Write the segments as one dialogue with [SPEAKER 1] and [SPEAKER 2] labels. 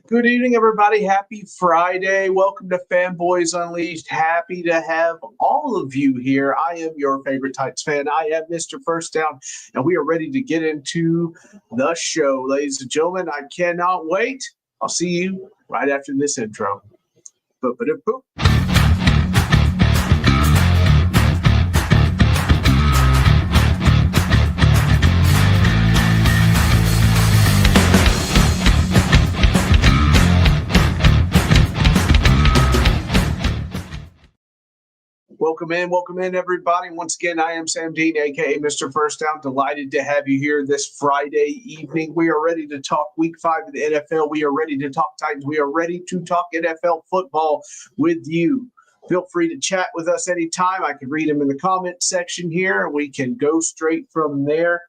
[SPEAKER 1] Good evening, everybody. Happy Friday. Welcome to Fanboys Unleashed. Happy to have all of you here. I am your favorite Titans fan. I am Mr. First Down, and we are ready to get into the show. Ladies and gentlemen, I cannot wait. I'll see you right after this intro. Boop, boop, boop. Welcome in, everybody. Once again, I am Sam Dean, aka Mr. First Down. Delighted to have you here this Friday evening. We are ready to talk Week 5 of the NFL. We are ready to talk Titans. We are ready to talk NFL football with you. Feel free to chat with us anytime. I can read them in the comment section here. We can go straight from there.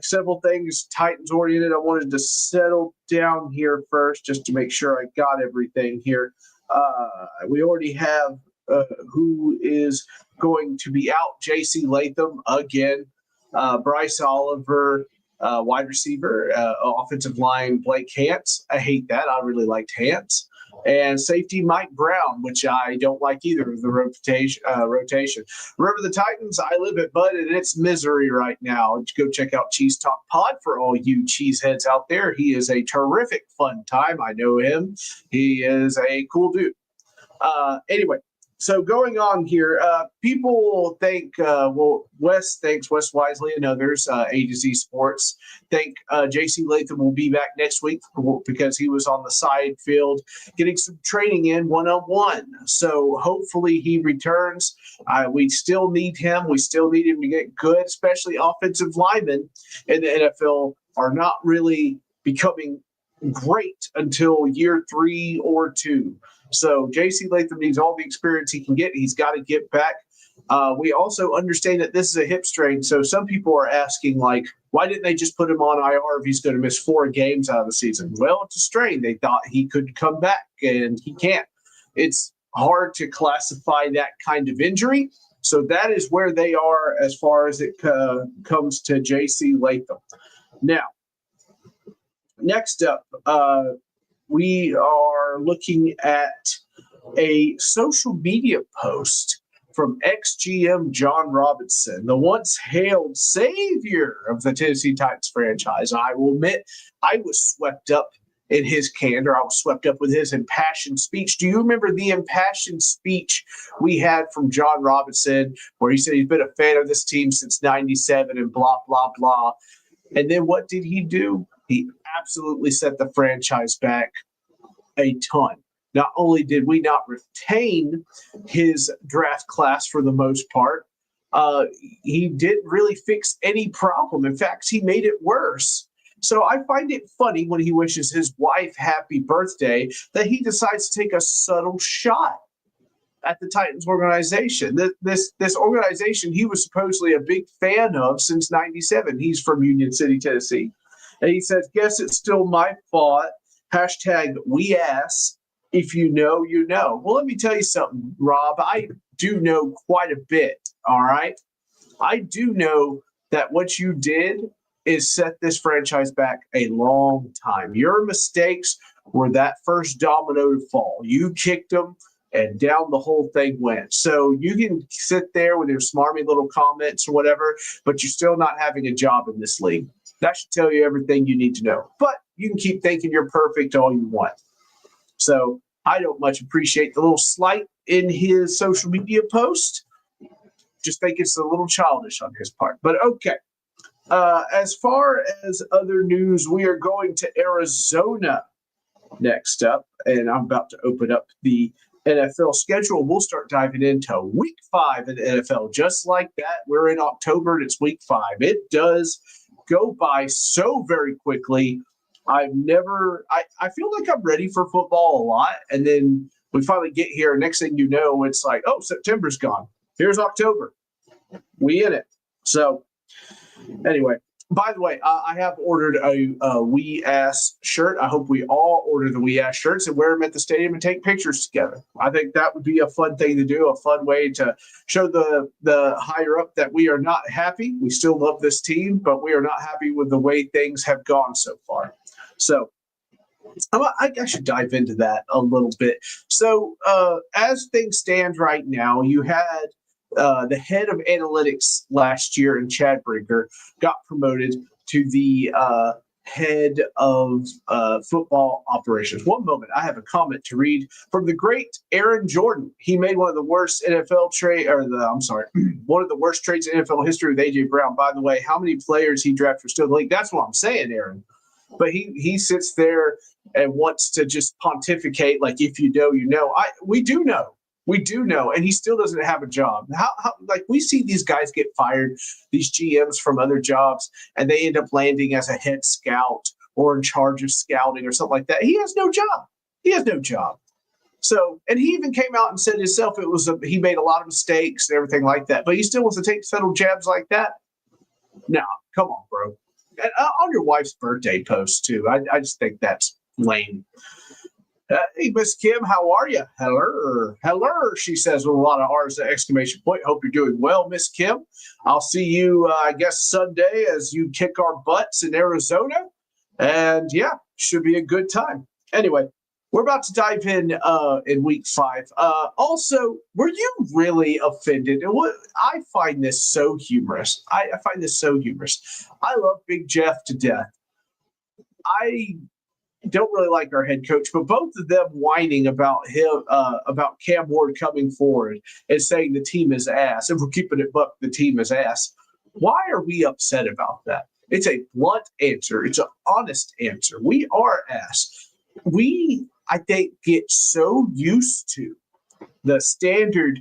[SPEAKER 1] Several things Titans oriented. I wanted to settle down here first just to make sure I got everything here. We already have who is going to be out. J.C. Latham again. Bryce Oliver, wide receiver. Offensive line, Blake Hance. I hate that. I really liked Hance. And safety, Mike Brown, which I don't like either of the rotation. Remember the Titans? I live at Bud, and it's misery right now. Go check out Cheese Talk Pod for all you cheeseheads out there. He is a terrific fun time. I know him. He is a cool dude. Anyway. So going on here, people think, Wes Wisely and others, A to Z Sports, think J.C. Latham will be back next week because he was on the side field getting some training in one-on-one. So hopefully he returns. We still need him. We still need him to get good, especially offensive linemen in the NFL are not really becoming great until year 3 or 2. So J.C. Latham needs all the experience he can get. He's got to get back. We also understand that this is a hip strain. So some people are asking, like, why didn't they just put him on IR if he's going to miss 4 games out of the season? Well, it's a strain. They thought he could come back, and he can't. It's hard to classify that kind of injury. So that is where they are as far as it comes to J.C. Latham. Now, next up, we are looking at a social media post from ex-GM John Robinson, the once hailed savior of the Tennessee Titans franchise. I will admit I was swept up in his candor. I was swept up with his impassioned speech. Do you remember the impassioned speech we had from John Robinson where he said he's been a fan of this team since 97 and blah, blah, blah. And then what did he do? He absolutely set the franchise back a ton. Not only did we not retain his draft class for the most part, he didn't really fix any problem. In fact, he made it worse. So I find it funny when he wishes his wife happy birthday that he decides to take a subtle shot at the Titans organization. This organization he was supposedly a big fan of since 97. He's from Union City, Tennessee. And he says, guess it's still my fault. Hashtag we ass. If you know, you know. Well, let me tell you something, Rob. I do know quite a bit, all right? I do know that what you did is set this franchise back a long time. Your mistakes were that first domino to fall. You kicked them, and down the whole thing went. So you can sit there with your smarmy little comments or whatever, but you're still not having a job in this league. That should tell you everything you need to know. But you can keep thinking you're perfect all you want. So I don't much appreciate the little slight in his social media post. Just think it's a little childish on his part. But okay. As far as other news, we are going to Arizona next up. And I'm about to open up the NFL schedule. We'll start diving into week 5 in the NFL. Just like that, we're in October and it's week 5. It does go by so very quickly. I feel like I'm ready for football a lot. And then we finally get here. Next thing you know, it's like, oh, September's gone. Here's October. We in it. So anyway, by the way, I have ordered a We Ass shirt. I hope we all order the We Ass shirts and wear them at the stadium and take pictures together. I think that would be a fun thing to do, a fun way to show the higher up that we are not happy. We still love this team, but we are not happy with the way things have gone so far. So I should dive into that a little bit. So, as things stand right now, you had the head of analytics last year in Chad Brinker got promoted to the head of football operations. One moment, I have a comment to read from the great Aaron Jordan. He made one of the worst NFL trade, or the I'm sorry, one of the worst trades in NFL history with AJ Brown. By the way, how many players he drafted are still in the league? That's what I'm saying, Aaron. But he sits there and wants to just pontificate like, if you know, you know. We do know, and he still doesn't have a job. How like, we see these guys get fired, these GMs from other jobs, and they end up landing as a head scout or in charge of scouting or something like that. He has no job. He has no job. So, and he even came out and said himself he made a lot of mistakes and everything like that. But he still wants to take federal jabs like that. No, come on, bro. And on your wife's birthday post too. I just think that's lame. Hey, Miss Kim, how are you? Hello, she says with a lot of R's, exclamation point. Hope you're doing well, Miss Kim. I'll see you, I guess, Sunday as you kick our butts in Arizona. And yeah, should be a good time. Anyway, we're about to dive in week 5. Also, were you really offended? And I find this so humorous. I find this so humorous. I love Big Jeff to death. I don't really like our head coach, but both of them whining about him, about Cam Ward coming forward and saying the team is ass. If we're keeping it buck, the team is ass. Why are we upset about that? It's a blunt answer. It's an honest answer. We are ass. We, I think, get so used to the standard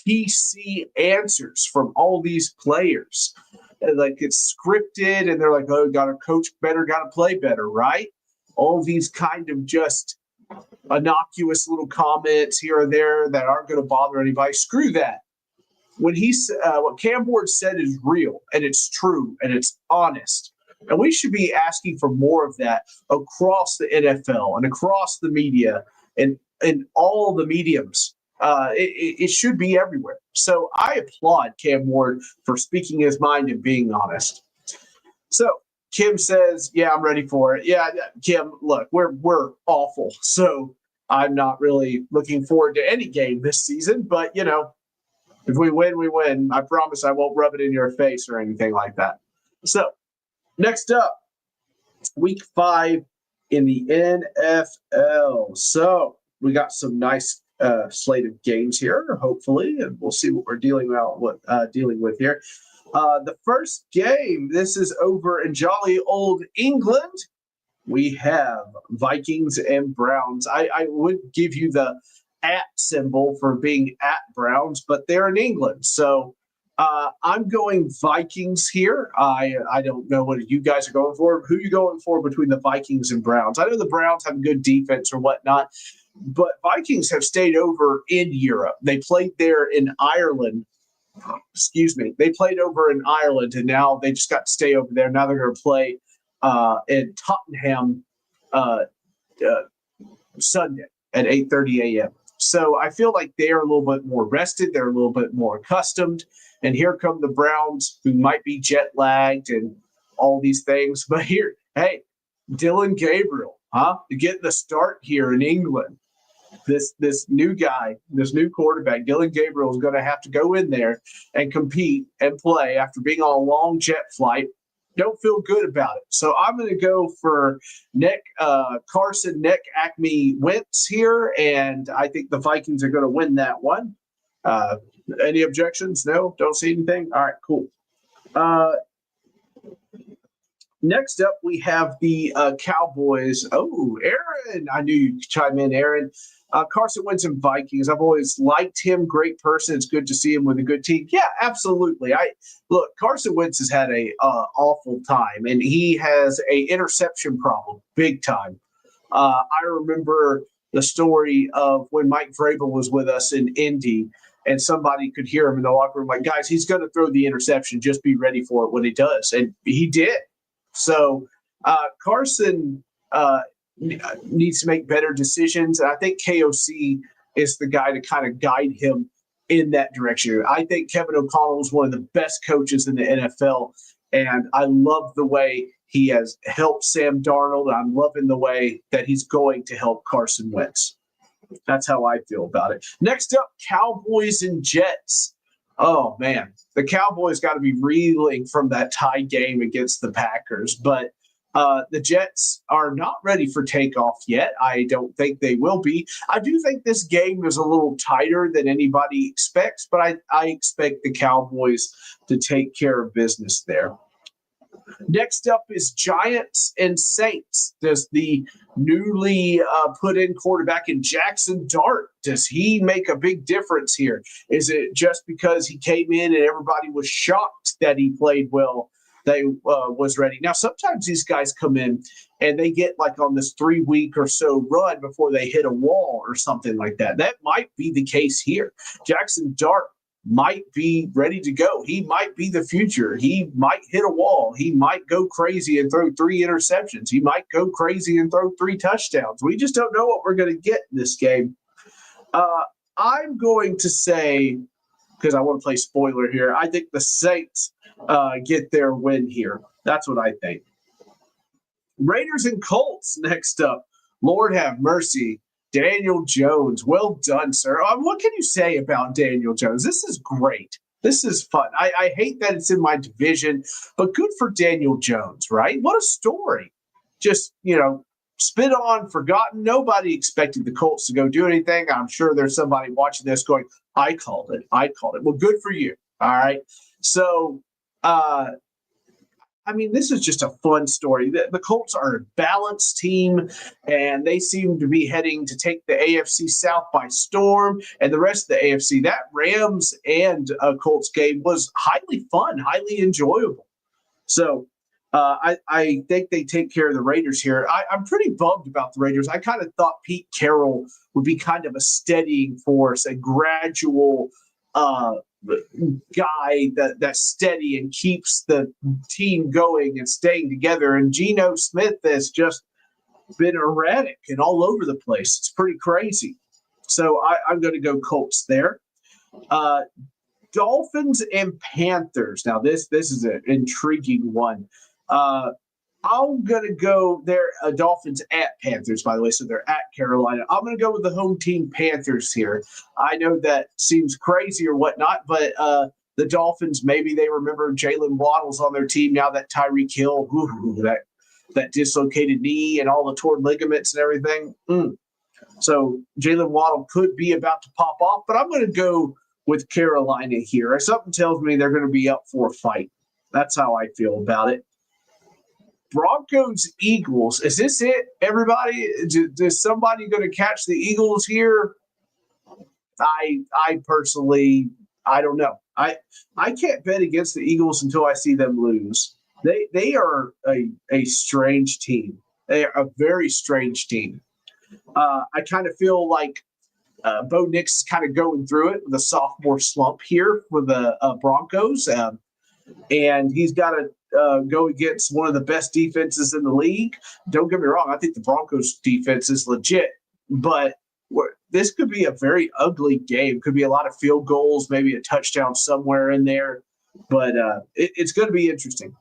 [SPEAKER 1] PC answers from all these players. Like, it's scripted, and they're like, oh, got to coach better, got to play better, right? All these kind of just innocuous little comments here or there that aren't going to bother anybody. Screw that. When what Cam Ward said is real, and it's true, and it's honest. And we should be asking for more of that across the NFL and across the media and in all the mediums. It should be everywhere. So I applaud Cam Ward for speaking his mind and being honest. So Kim says, yeah, I'm ready for it. Yeah, Kim, look, we're awful. So I'm not really looking forward to any game this season. But, if we win, we win. I promise I won't rub it in your face or anything like that. So next up, week 5 in the NFL. So we got some nice slate of games here, hopefully, and we'll see what we're dealing with here. The first game, this is over in jolly old England. We have Vikings and Browns. I would give you the at symbol for being at Browns, but they're in England. So I'm going Vikings here. I don't know what you guys are going for. Who are you going for between the Vikings and Browns? I know the Browns have good defense or whatnot, but Vikings have stayed over in Europe. They played there in Ireland. Excuse me. They played over in Ireland, and now they just got to stay over there. Now they're going to play in Tottenham Sunday at 8:30 a.m. So I feel like they are a little bit more rested. They're a little bit more accustomed. And here come the Browns, who might be jet lagged and all these things. But here, hey, Dylan Gabriel, getting the start here in England. This new guy, this new quarterback, Dylan Gabriel, is going to have to go in there and compete and play after being on a long jet flight. Don't feel good about it. So I'm going to go for Carson Acme Wentz here, and I think the Vikings are going to win that one. Any objections? No? Don't see anything? All right, cool. Next up, we have the Cowboys. Oh, Aaron. I knew you'd chime in, Aaron. Carson Wentz and Vikings. I've always liked him. Great person. It's good to see him with a good team. Yeah, absolutely. Look, Carson Wentz has had a awful time, and he has a interception problem, big time. I remember the story of when Mike Vrabel was with us in Indy, and somebody could hear him in the locker room like, guys, he's going to throw the interception. Just be ready for it when he does. And he did. So Carson needs to make better decisions. And I think KOC is the guy to kind of guide him in that direction. I think Kevin O'Connell is one of the best coaches in the NFL, and I love the way He has helped Sam Darnold. I'm loving the way that he's going to help Carson Wentz. That's how I feel about it. Next up, Cowboys and Jets. Oh, man. The Cowboys got to be reeling from that tie game against the Packers. But the Jets are not ready for takeoff yet. I don't think they will be. I do think this game is a little tighter than anybody expects, but I expect the Cowboys to take care of business there. Next up is Giants and Saints. Does the newly put in quarterback in Jackson Dart, does he make a big difference here? Is it just because he came in and everybody was shocked that he played well, they was ready? Now, sometimes these guys come in and they get like on this 3-week or so run before they hit a wall or something like that. That might be the case here. Jackson Dart might be ready to go. He might be the future. He might hit a wall. He might go crazy and throw 3 interceptions. He might go crazy and throw 3 touchdowns. We just don't know what we're going to get in this game. I'm going to say, because I want to play spoiler here, I think the Saints get their win here. That's what I think. Raiders and Colts next up. Lord have mercy. Daniel Jones. Well done, sir. What can you say about Daniel Jones? This is great. This is fun. I hate that it's in my division, but good for Daniel Jones, right? What a story. Just, spit on, forgotten. Nobody expected the Colts to go do anything. I'm sure there's somebody watching this going, I called it. Well, good for you. All right. So, this is just a fun story. The Colts are a balanced team, and they seem to be heading to take the AFC South by storm and the rest of the AFC. That Rams and Colts game was highly fun, highly enjoyable. So I think they take care of the Raiders here. I'm pretty bummed about the Raiders. I kind of thought Pete Carroll would be kind of a steadying force, a gradual guy that's steady and keeps the team going and staying together. And Geno Smith has just been erratic and all over the place. It's pretty crazy. So I'm going to go Colts there. Dolphins and Panthers. Now this is an intriguing one. I'm going to go there. Dolphins at Panthers, by the way. So they're at Carolina. I'm going to go with the home team Panthers here. I know that seems crazy or whatnot, but the Dolphins, maybe they remember Jalen Waddle's on their team now that Tyreek Hill, that dislocated knee and all the torn ligaments and everything. So Jalen Waddle could be about to pop off, but I'm going to go with Carolina here. Something tells me they're going to be up for a fight. That's how I feel about it. Broncos, Eagles. Is this it, everybody? Is somebody going to catch the Eagles here? I personally, I don't know. I can't bet against the Eagles until I see them lose. They are a strange team. They are a very strange team. I kind of feel like Bo Nix is kind of going through it with a sophomore slump here for the Broncos. And he's got to go against one of the best defenses in the league. Don't get me wrong. I think the Broncos defense is legit, but this could be a very ugly game. Could be a lot of field goals, maybe a touchdown somewhere in there, but it's going to be interesting.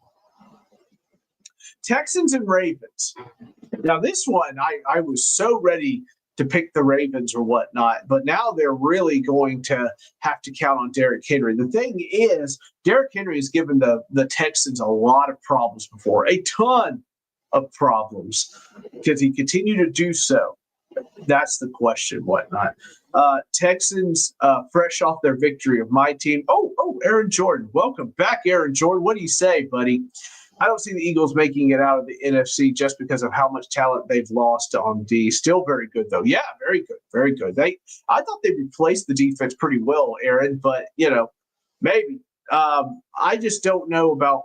[SPEAKER 1] Texans and Ravens. Now this one, I was so ready to pick the Ravens or whatnot, but now they're really going to have to count on Derrick Henry. The thing is, Derrick Henry has given the Texans a lot of problems before, a ton of problems. Does he continue to do so? That's the question, whatnot. Texans, fresh off their victory of my team. Oh, Aaron Jordan. Welcome back, Aaron Jordan. What do you say, buddy? I don't see the Eagles making it out of the NFC just because of how much talent they've lost on D. Still very good, though. Yeah, very good. Very good. I thought they replaced the defense pretty well, Aaron, but, maybe. I just don't know about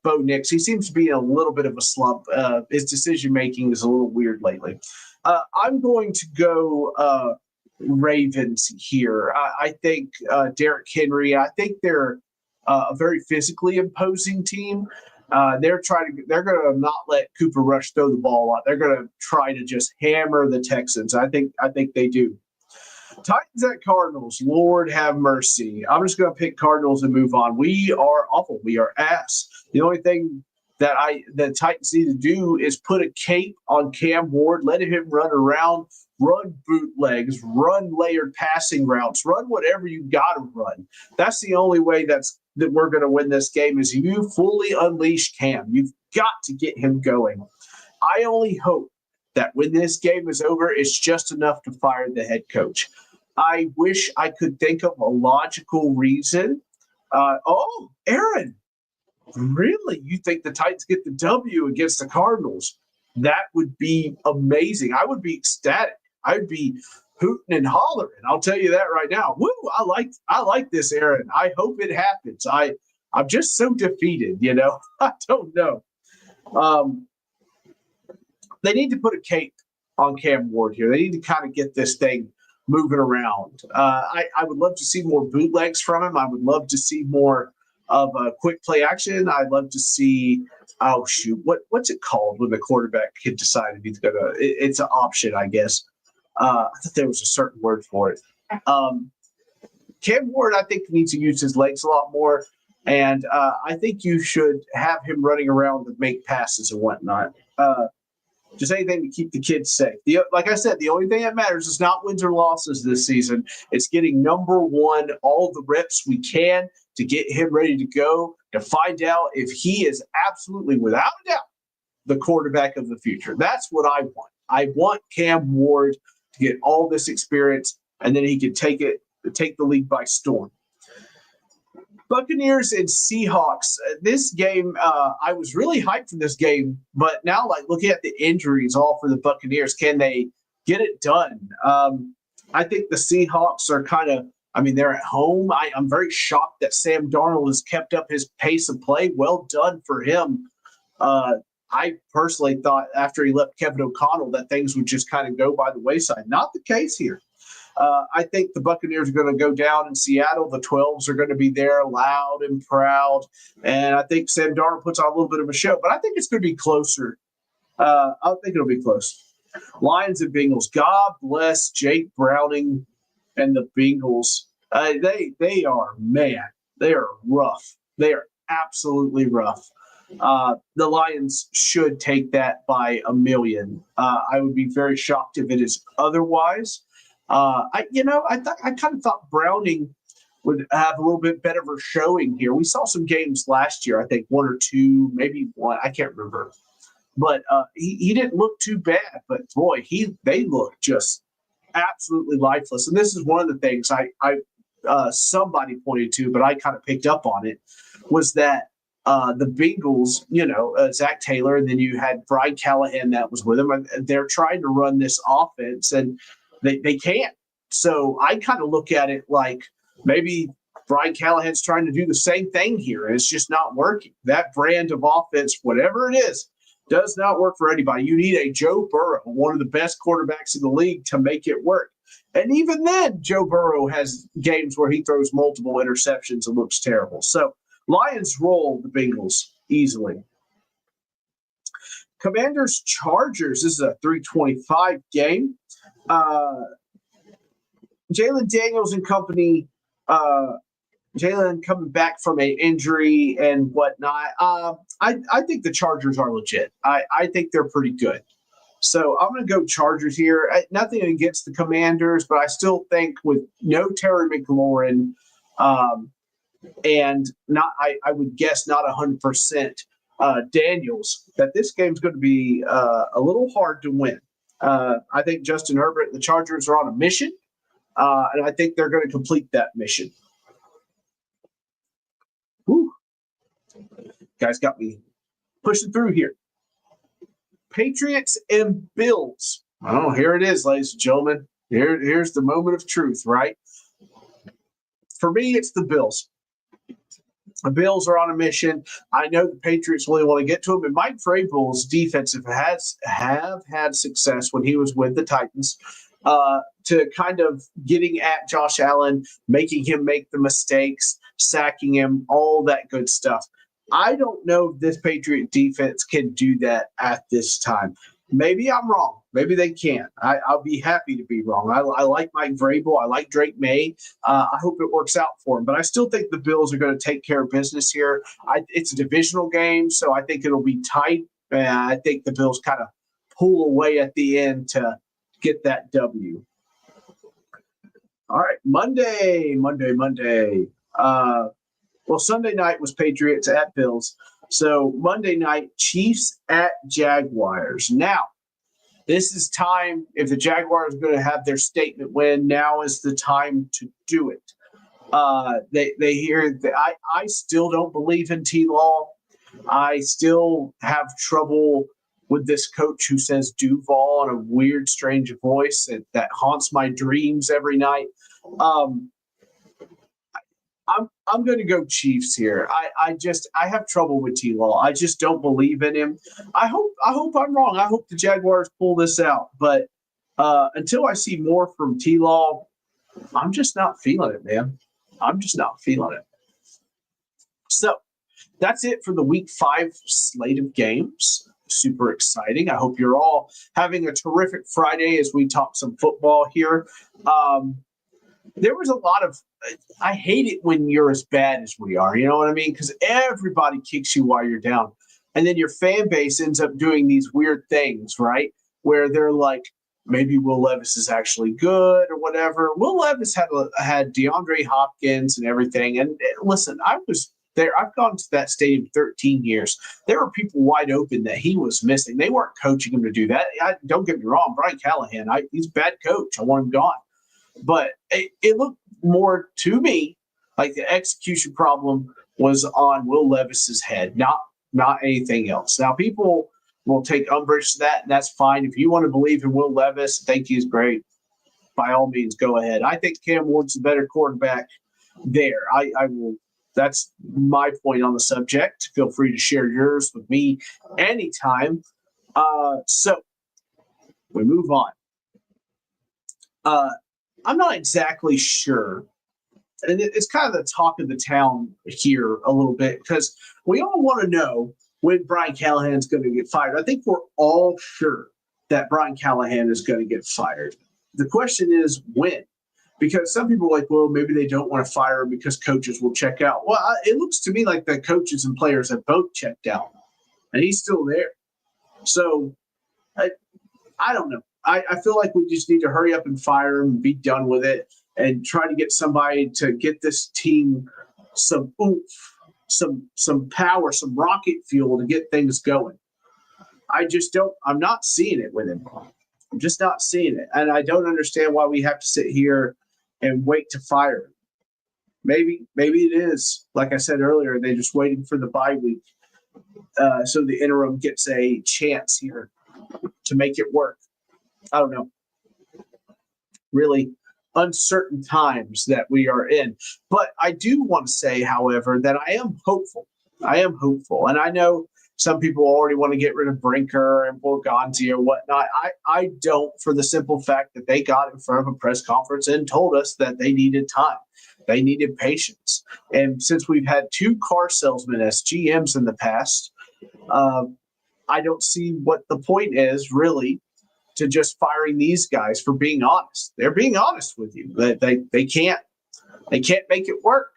[SPEAKER 1] Bo Nix. He seems to be in a little bit of a slump. His decision-making is a little weird lately. I'm going to go Ravens here. I think Derrick Henry, I think they're a very physically imposing team. They're going to not let Cooper Rush throw the ball a lot. They're going to try to just hammer the Texans. I think they do. Titans at Cardinals. Lord have mercy. I'm just going to pick Cardinals and move on. We are awful. We are ass. The only thing that the Titans need to do is put a cape on Cam Ward, let him run around, run bootlegs, run layered passing routes, run whatever you got to run. That's the only way that we're going to win this game is you fully unleash Cam. You've got to get him going. I only hope that when this game is over, it's just enough to fire the head coach. I wish I could think of a logical reason. Aaron, really? You think the Titans get the W against the Cardinals? That would be amazing. I would be ecstatic. I would be hooting and hollering. I'll tell you that right now. Woo! I like this, Aaron. I hope it happens. I'm just so defeated. I don't know. They need to put a cape on Cam Ward here. They need to kind of get this thing moving around. I would love to see more bootlegs from him. I would love to see more of a quick play action. I'd love to see, what's it called when the quarterback can decide if he's going to – it's an option, I guess. I thought there was a certain word for it. Cam Ward, I think, needs to use his legs a lot more. And I think you should have him running around to make passes and whatnot. Just anything to keep the kids safe. Like I said, the only thing that matters is not wins or losses this season. It's getting number one, all the reps we can to get him ready to go, to find out if he is absolutely, without a doubt, the quarterback of the future. That's what I want. I want Cam Ward to get all this experience, and then he can take the league by storm. Buccaneers and Seahawks. This game, I was really hyped for this game, but now, looking at the injuries all for the Buccaneers, can they get it done? I think the Seahawks are they're at home. I'm very shocked that Sam Darnold has kept up his pace of play. Well done for him. I personally thought after he left Kevin O'Connell that things would just kind of go by the wayside. Not the case here. I think the Buccaneers are going to go down in Seattle. The 12s are going to be there loud and proud. And I think Sam Darnold puts on a little bit of a show. But I think it's going to be closer. I think it'll be close. Lions and Bengals. God bless Jake Browning and the Bengals. They are rough. They are absolutely rough. The Lions should take that by a million. I would be very shocked if it is otherwise. I kind of thought Browning would have a little bit better of a showing here. We saw some games last year, I think one or two, maybe one, I can't remember. But he didn't look too bad. But boy, they look just absolutely lifeless. And this is one of the things I somebody pointed to, but I kind of picked up on it, was that the Bengals, Zach Taylor, and then you had Brian Callahan that was with him, and they're trying to run this offense, and they can't. So I kind of look at it like maybe Brian Callahan's trying to do the same thing here, and it's just not working. That brand of offense, whatever it is, does not work for anybody. You need a Joe Burrow, one of the best quarterbacks in the league, to make it work. And even then, Joe Burrow has games where he throws multiple interceptions and looks terrible. So Lions roll the Bengals easily. Commanders Chargers. This is a 325 game. Jalen Daniels and company. Jalen coming back from an injury and whatnot. I think the Chargers are legit. I think they're pretty good. So I'm going to go Chargers here. Nothing against the Commanders, but I still think with no Terry McLaurin and I would guess not 100% Daniels, that this game's going to be a little hard to win. I think Justin Herbert and the Chargers are on a mission, and I think they're going to complete that mission. Whew. Guys got me pushing through here. Patriots and Bills. Oh, here it is, ladies and gentlemen. Here's the moment of truth, right? For me, it's the Bills. The Bills are on a mission. I know the Patriots really want to get to them. And Mike Vrabel's defense have had success when he was with the Titans to kind of getting at Josh Allen, making him make the mistakes, sacking him, all that good stuff. I don't know if this Patriot defense can do that at this time. Maybe I'm wrong. Maybe they can't. I'll be happy to be wrong. I like Mike Vrabel. I like Drake May. I hope it works out for him. But I still think the Bills are going to take care of business here. It's a divisional game, so I think it'll be tight. I think the Bills kind of pull away at the end to get that W. All right, Monday. Well, Sunday night was Patriots at Bills. So Monday night, Chiefs at Jaguars. Now, this is time. If the Jaguars are going to have their statement win, now is the time to do it. They hear that I still don't believe in T-Law. I still have trouble with this coach who says Duval in a weird, strange voice that haunts my dreams every night. I'm going to go Chiefs here. I have trouble with T-Law. I just don't believe in him. I hope I'm wrong. I hope the Jaguars pull this out. But until I see more from T-Law, I'm just not feeling it, man. I'm just not feeling it. So that's it for the Week 5 slate of games. Super exciting. I hope you're all having a terrific Friday as we talk some football here. There was a lot of – I hate it when you're as bad as we are. You know what I mean? Because everybody kicks you while you're down. And then your fan base ends up doing these weird things, right, where they're like, maybe Will Levis is actually good or whatever. Will Levis had DeAndre Hopkins and everything. And listen, I was there. I've gone to that stadium 13 years. There were people wide open that he was missing. They weren't coaching him to do that. Don't get me wrong. Brian Callahan, he's a bad coach. I want him gone. But it looked more to me like the execution problem was on Will Levis's head, not anything else. Now, people will take umbrage to that, and that's fine. If you want to believe in Will Levis, think he's great, by all means, go ahead. I think Cam Ward's the better quarterback there. I will. That's my point on the subject. Feel free to share yours with me anytime. So we move on. I'm not exactly sure. And it's kind of the talk of the town here a little bit because we all want to know when Brian Callahan's going to get fired. I think we're all sure that Brian Callahan is going to get fired. The question is when. Because some people are like, well, maybe they don't want to fire him because coaches will check out. Well, it looks to me like the coaches and players have both checked out, and he's still there. So I don't know. I feel like we just need to hurry up and fire him and be done with it and try to get somebody to get this team some oomph, some power, some rocket fuel to get things going. I'm not seeing it with him. I'm just not seeing it. And I don't understand why we have to sit here and wait to fire him. Maybe it is, like I said earlier, they're just waiting for the bye week so the interim gets a chance here to make it work. I don't know. Really uncertain times that we are in. But I do want to say, however, that I am hopeful. And I know some people already want to get rid of Brinker and Borgonzi or whatnot. I don't, for the simple fact that they got in front of a press conference and told us that they needed time. They needed patience. And since we've had 2 car salesmen as GMs in the past, I don't see what the point is really to just firing these guys for being honest. They're being honest with you. They can't make it work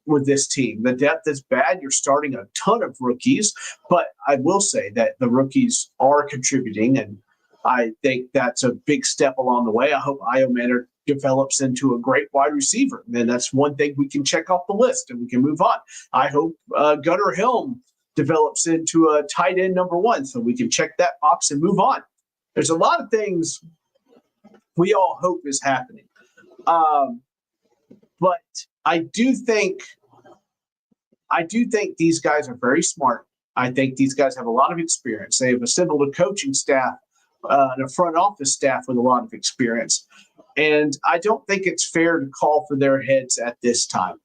[SPEAKER 1] with this team. The depth is bad. You're starting a ton of rookies, but I will say that the rookies are contributing, and I think that's a big step along the way. I hope Iomanner develops into a great wide receiver. And that's one thing we can check off the list and we can move on. I hope Gunnar Helm develops into a tight end number 1 so we can check that box and move on. There's a lot of things we all hope is happening. But I do think these guys are very smart. I think these guys have a lot of experience. They have assembled a coaching staff and a front office staff with a lot of experience. And I don't think it's fair to call for their heads at this time.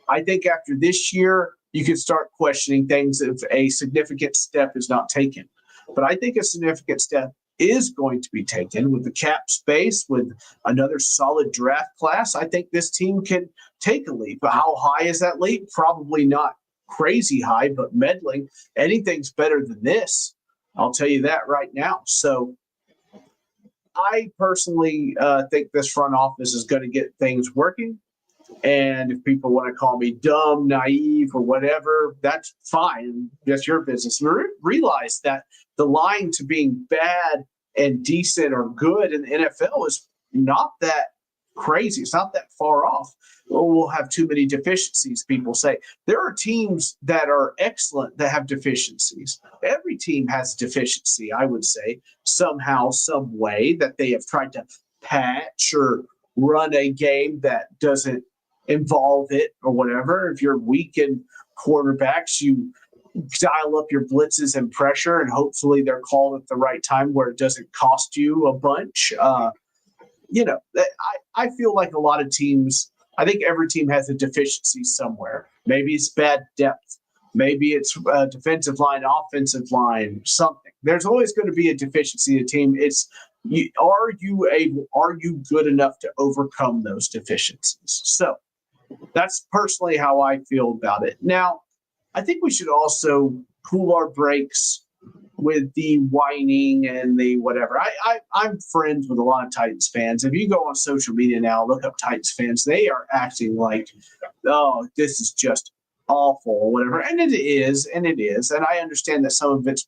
[SPEAKER 1] I think after this year, you can start questioning things if a significant step is not taken. But I think a significant step is going to be taken with the cap space, with another solid draft class. I think this team can take a leap. But how high is that leap? Probably not crazy high, but meddling. Anything's better than this. I'll tell you that right now. So I personally think this front office is going to get things working. And if people want to call me dumb, naive, or whatever, that's fine. That's your business. Realize that the line to being bad and decent or good in the NFL is not that crazy. It's not that far off. We'll have too many deficiencies, people say. There are teams that are excellent that have deficiencies. Every team has deficiency, I would say, somehow, some way that they have tried to patch or run a game that doesn't involve it or whatever. If you're weak in quarterbacks, you dial up your blitzes and pressure, and hopefully they're called at the right time where it doesn't cost you a bunch. I feel like a lot of teams, I think every team has a deficiency somewhere. Maybe it's bad depth. Maybe it's defensive line, offensive line, something. There's always going to be a deficiency in a team. Are you good enough to overcome those deficiencies? So that's personally how I feel about it. Now, I think we should also cool our brakes with the whining and the whatever. I'm friends with a lot of Titans fans. If you go on social media now, look up Titans fans, they are acting like, oh, this is just awful or whatever. And it is. And I understand that some of it's,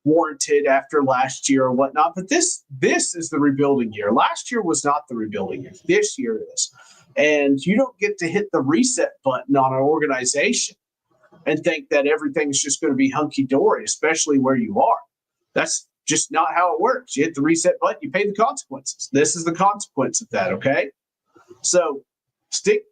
[SPEAKER 1] warranted after last year or whatnot. But this is the rebuilding year. Last year was not the rebuilding year. This year is. And you don't get to hit the reset button on an organization and think that everything's just going to be hunky-dory, especially where you are. That's just not how it works. You hit the reset button, you pay the consequences. This is the consequence of that, okay? So stick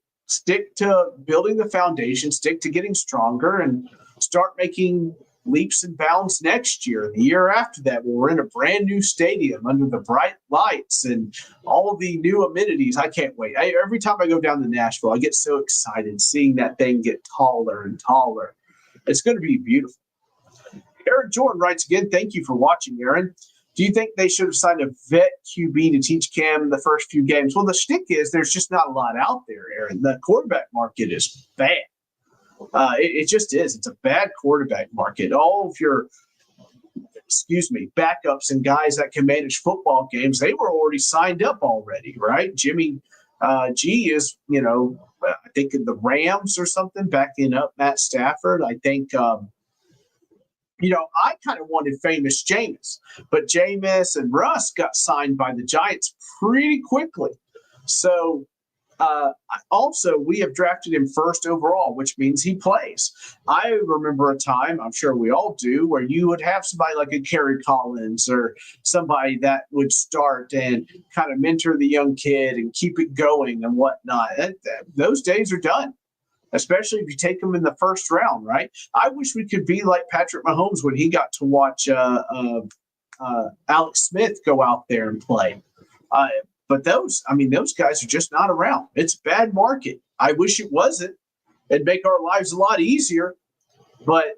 [SPEAKER 1] to building the foundation, stick to getting stronger, and start making leaps and bounds next year, the year after that, when we're in a brand new stadium under the bright lights and all of the new amenities. I can't wait. Every time I go down to Nashville, I get so excited seeing that thing get taller and taller. It's going to be beautiful. Aaron Jordan writes again, thank you for watching, Aaron. Do you think they should have signed a vet QB to teach Cam the first few games? Well, the shtick is there's just not a lot out there, Aaron. The quarterback market is bad. It just is. It's a bad quarterback market. All of your, backups and guys that can manage football games, they were already signed up already, right? Jimmy G is, I think in the Rams or something, backing up Matt Stafford. I think, I kind of wanted famous Jameis, but Jameis and Russ got signed by the Giants pretty quickly. So, also, we have drafted him first overall, which means he plays. I remember a time, I'm sure we all do, where you would have somebody like a Kerry Collins or somebody that would start and kind of mentor the young kid and keep it going and whatnot. Those days are done, especially if you take them in the first round, right? I wish we could be like Patrick Mahomes when he got to watch Alex Smith go out there and play. But those guys are just not around. It's a bad market. I wish it wasn't. It'd make our lives a lot easier, but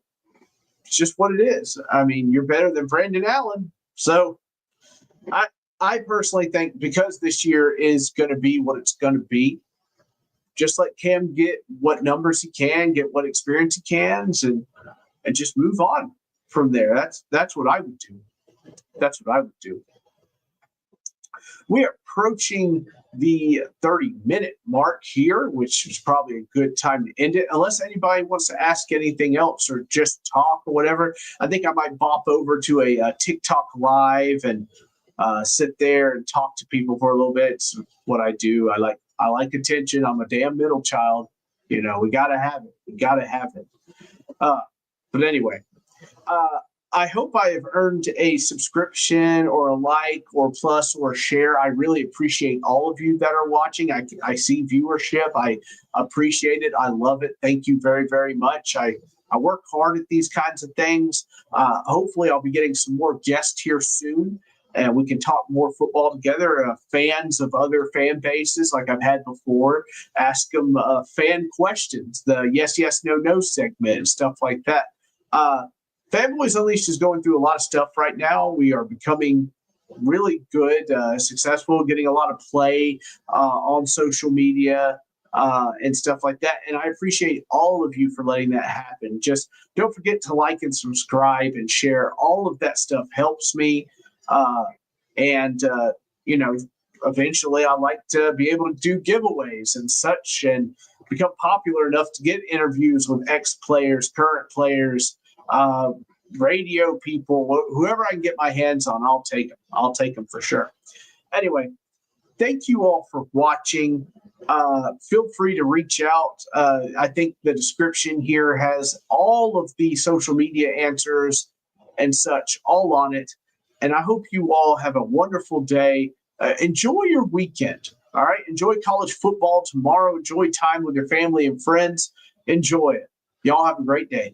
[SPEAKER 1] it's just what it is. I mean, you're better than Brandon Allen. So I personally think because this year is going to be what it's going to be, just let Cam get what numbers he can, get what experience he can, and just move on from there. That's what I would do. That's what I would do. We are approaching the 30-minute mark here, which is probably a good time to end it. Unless anybody wants to ask anything else or just talk or whatever, I think I might bop over to a TikTok live and sit there and talk to people for a little bit. It's what I do. I like attention. I'm a damn middle child. We got to have it. But anyway, I hope I have earned a subscription or a like or plus or share. I really appreciate all of you that are watching. I see viewership. I appreciate it. I love it. Thank you very, very much. I work hard at these kinds of things. Hopefully I'll be getting some more guests here soon and we can talk more football together. Fans of other fan bases like I've had before, ask them fan questions, the yes, yes, no, no segment and stuff like that. Fanboys Unleashed is going through a lot of stuff right now. We are becoming really good, successful, getting a lot of play on social media. and stuff like that. And I appreciate all of you for letting that happen. Just don't forget to like and subscribe and share. All of that stuff helps me. And you know, eventually I like to be able to do giveaways and such and become popular enough to get interviews with ex-players, current players, radio people, whoever I can get my hands on, I'll take them. I'll take them for sure. Anyway, thank you all for watching. Feel free to reach out. I think the description here has all of the social media answers and such all on it. And I hope you all have a wonderful day. Enjoy your weekend. All right. Enjoy college football tomorrow. Enjoy time with your family and friends. Enjoy it. Y'all have a great day.